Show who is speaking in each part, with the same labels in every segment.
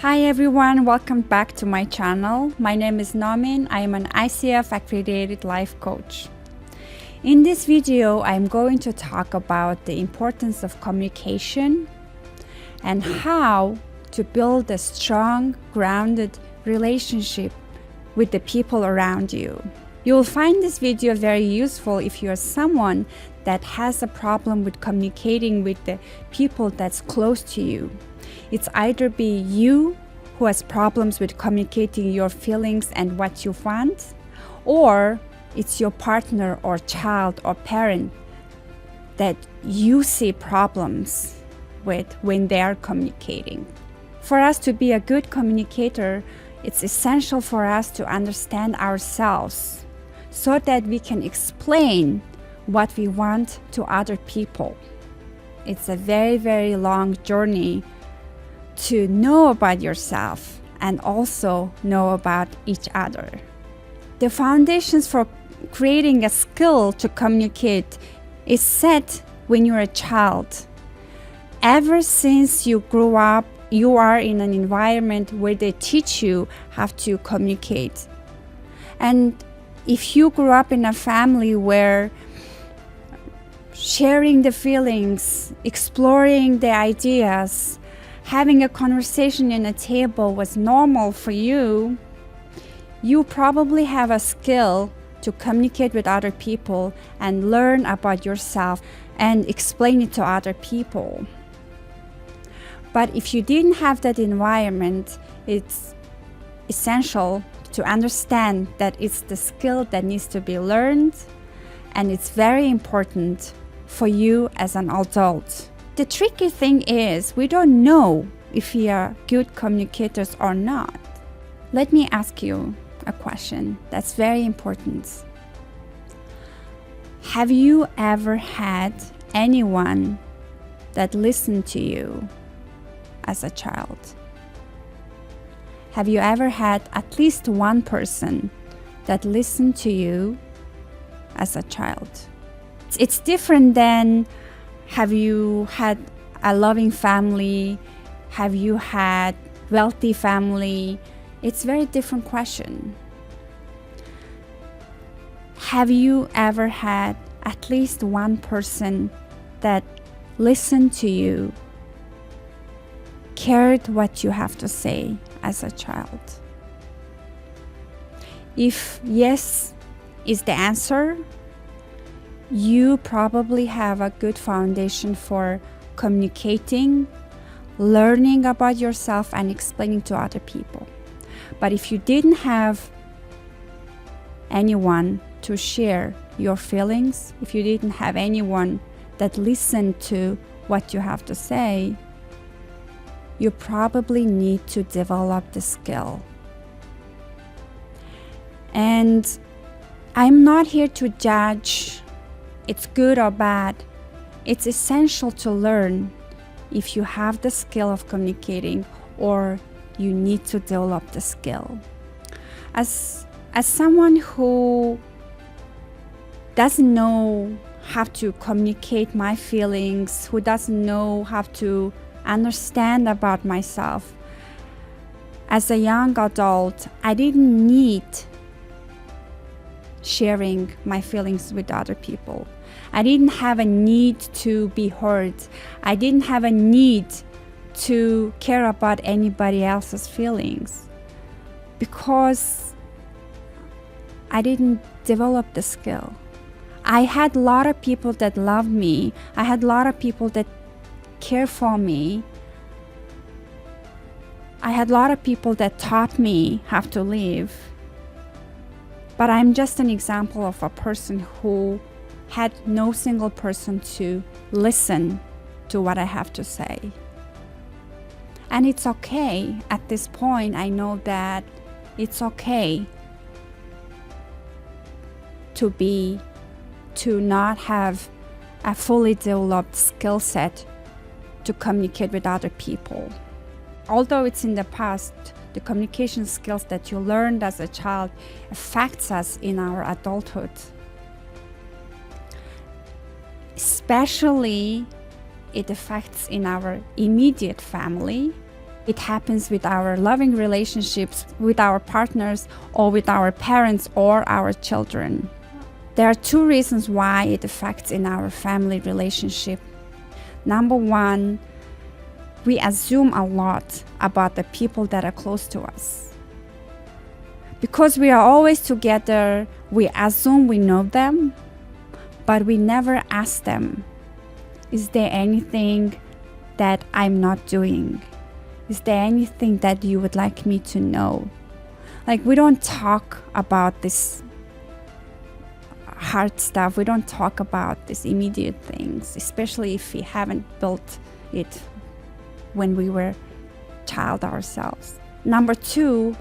Speaker 1: Hi everyone, welcome back to my channel. My name is Namin. I am an ICF accredited life coach. In this video, I'm going to talk about the importance of communication and how to build a strong, grounded relationship with the people around you. You will find this video very useful if you are someone that has a problem with communicating with the people that's close to you. It's either be you who has problems with communicating your feelings and what you want, or it's your partner or child or parent that you see problems with when they are communicating. For us to be a good communicator, it's essential for us to understand ourselves so that we can explain what we want to other people. It's a very, very long journey to know about yourself and also know about each other. The foundations for creating a skill to communicate is set when you're a child. Ever since you grew up, you are in an environment where they teach you how to communicate. And if you grew up in a family where sharing the feelings, exploring the ideas, having a conversation in a table was normal for you, you probably have a skill to communicate with other people and learn about yourself and explain it to other people. But if you didn't have that environment, it's essential to understand that it's the skill that needs to be learned, and it's very important for you as an adult. The tricky thing is we don't know if we are good communicators or not. Let me ask you a question that's very important. Have you ever had anyone that listened to you as a child? Have you ever had at least one person that listened to you as a child? It's different than have you had a loving family? Have you had wealthy family? It's a very different question. Have you ever had at least one person that listened to you, cared what you have to say as a child? If yes is the answer, you probably have a good foundation for communicating, learning about yourself, and explaining to other people. But if you didn't have anyone to share your feelings, if you didn't have anyone that listened to what you have to say, you probably need to develop the skill. And I'm not here to judge it's good or bad. It's essential to learn if you have the skill of communicating or you need to develop the skill. As someone who doesn't know how to communicate my feelings, who doesn't know how to understand about myself, as a young adult, I didn't need sharing my feelings with other people. I didn't have a need to be heard. I didn't have a need to care about anybody else's feelings because I didn't develop the skill. I had a lot of people that loved me. I had a lot of people that care for me. I had a lot of people that taught me how to live. But I'm just an example of a person who had no single person to listen to what I have to say. And it's okay. At this point, I know that it's okay to not have a fully developed skill set to communicate with other people. Although it's in the past, the communication skills that you learned as a child affects us in our adulthood. Especially it affects in our immediate family It happens with our loving relationships with our partners or with our parents or our children. There are two reasons why it affects in our family relationship. Number one, we assume a lot about the people that are close to us. Because we are always together, we assume we know them, but we never ask them, is there anything that I'm not doing? Is there anything that you would like me to know? Like, we don't talk about this hard stuff. We don't talk about these immediate things, especially if we haven't built it when we were child ourselves. Number two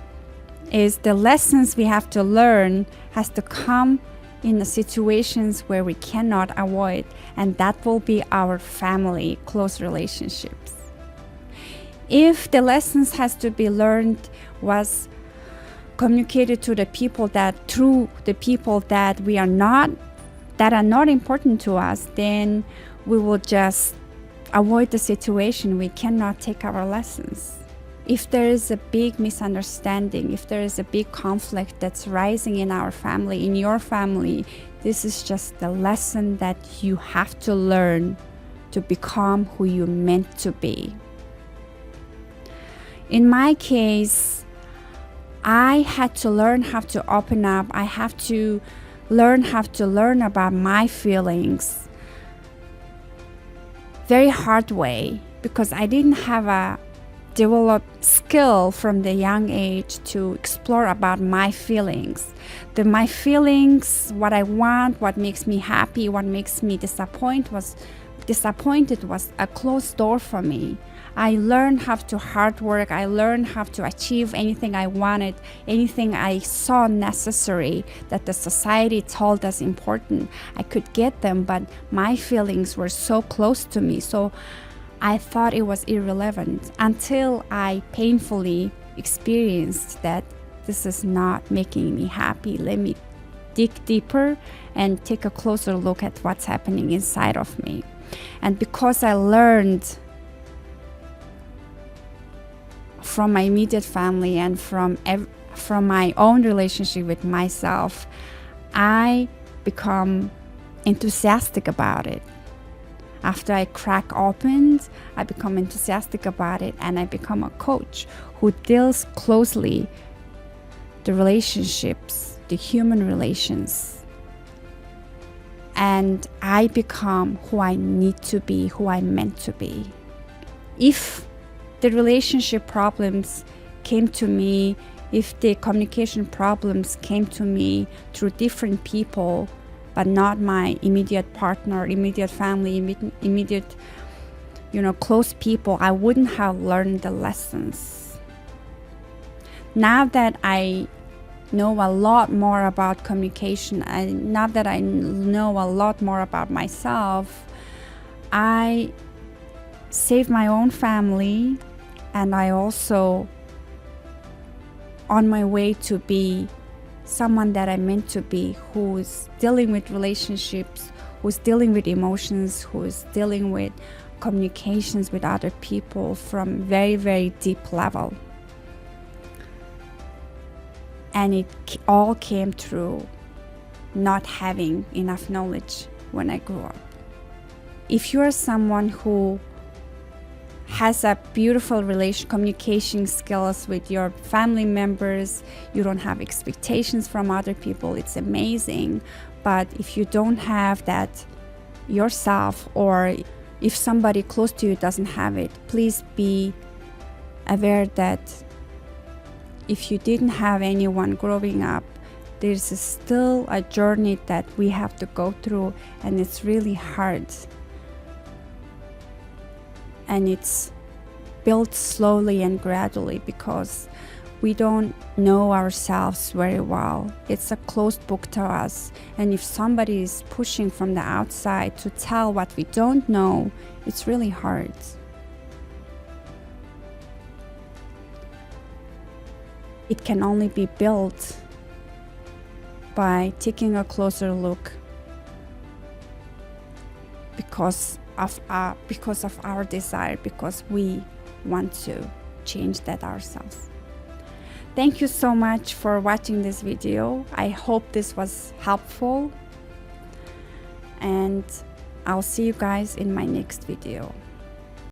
Speaker 1: is the lessons we have to learn has to come in the situations where we cannot avoid, and that will be our family, close relationships. If the lessons has to be learned was communicated to the people that through the people that are not important to us, then we will just avoid the situation. We cannot take our lessons. If there is a big misunderstanding, if there is a big conflict that's rising in our family, in your family, this is just the lesson that you have to learn to become who you're meant to be. In my case, I had to learn how to open up. I have to learn about my feelings very hard way, because I didn't have a developed skill from the young age to explore about my feelings. My feelings, what I want, what makes me happy, what makes me disappointed was a closed door for me. I learned how to hard work. I learned how to achieve anything I wanted, anything I saw necessary that the society told us important. I could get them, but my feelings were so close to me. So I thought it was irrelevant until I painfully experienced that this is not making me happy. Let me dig deeper and take a closer look at what's happening inside of me. And because I learned from my immediate family and from my own relationship with myself, I become enthusiastic about it. After I crack open, I become enthusiastic about it, and I become a coach who deals closely the relationships, the human relations. And I become who I need to be, who I'm meant to be. If the relationship problems came to me, if the communication problems came to me through different people, but not my immediate partner, immediate family, immediate, close people, I wouldn't have learned the lessons. Now that I know a lot more about communication, and now that I know a lot more about myself, I save my own family, and I also on my way to be someone that I'm meant to be, who's dealing with relationships, who's dealing with emotions, who's dealing with communications with other people from very, very deep level. And it all came through not having enough knowledge when I grew up. If you're someone who has a beautiful communication skills with your family members, you don't have expectations from other people, it's amazing. But if you don't have that yourself, or if somebody close to you doesn't have it, please be aware that if you didn't have anyone growing up, there's still a journey that we have to go through, and it's really hard. And it's built slowly and gradually because we don't know ourselves very well. It's a closed book to us. And if somebody is pushing from the outside to tell what we don't know, it's really hard. It can only be built by taking a closer look because of our desire, because we want to change that ourselves. Thank you so much for watching this video. I hope this was helpful, and I'll see you guys in my next video.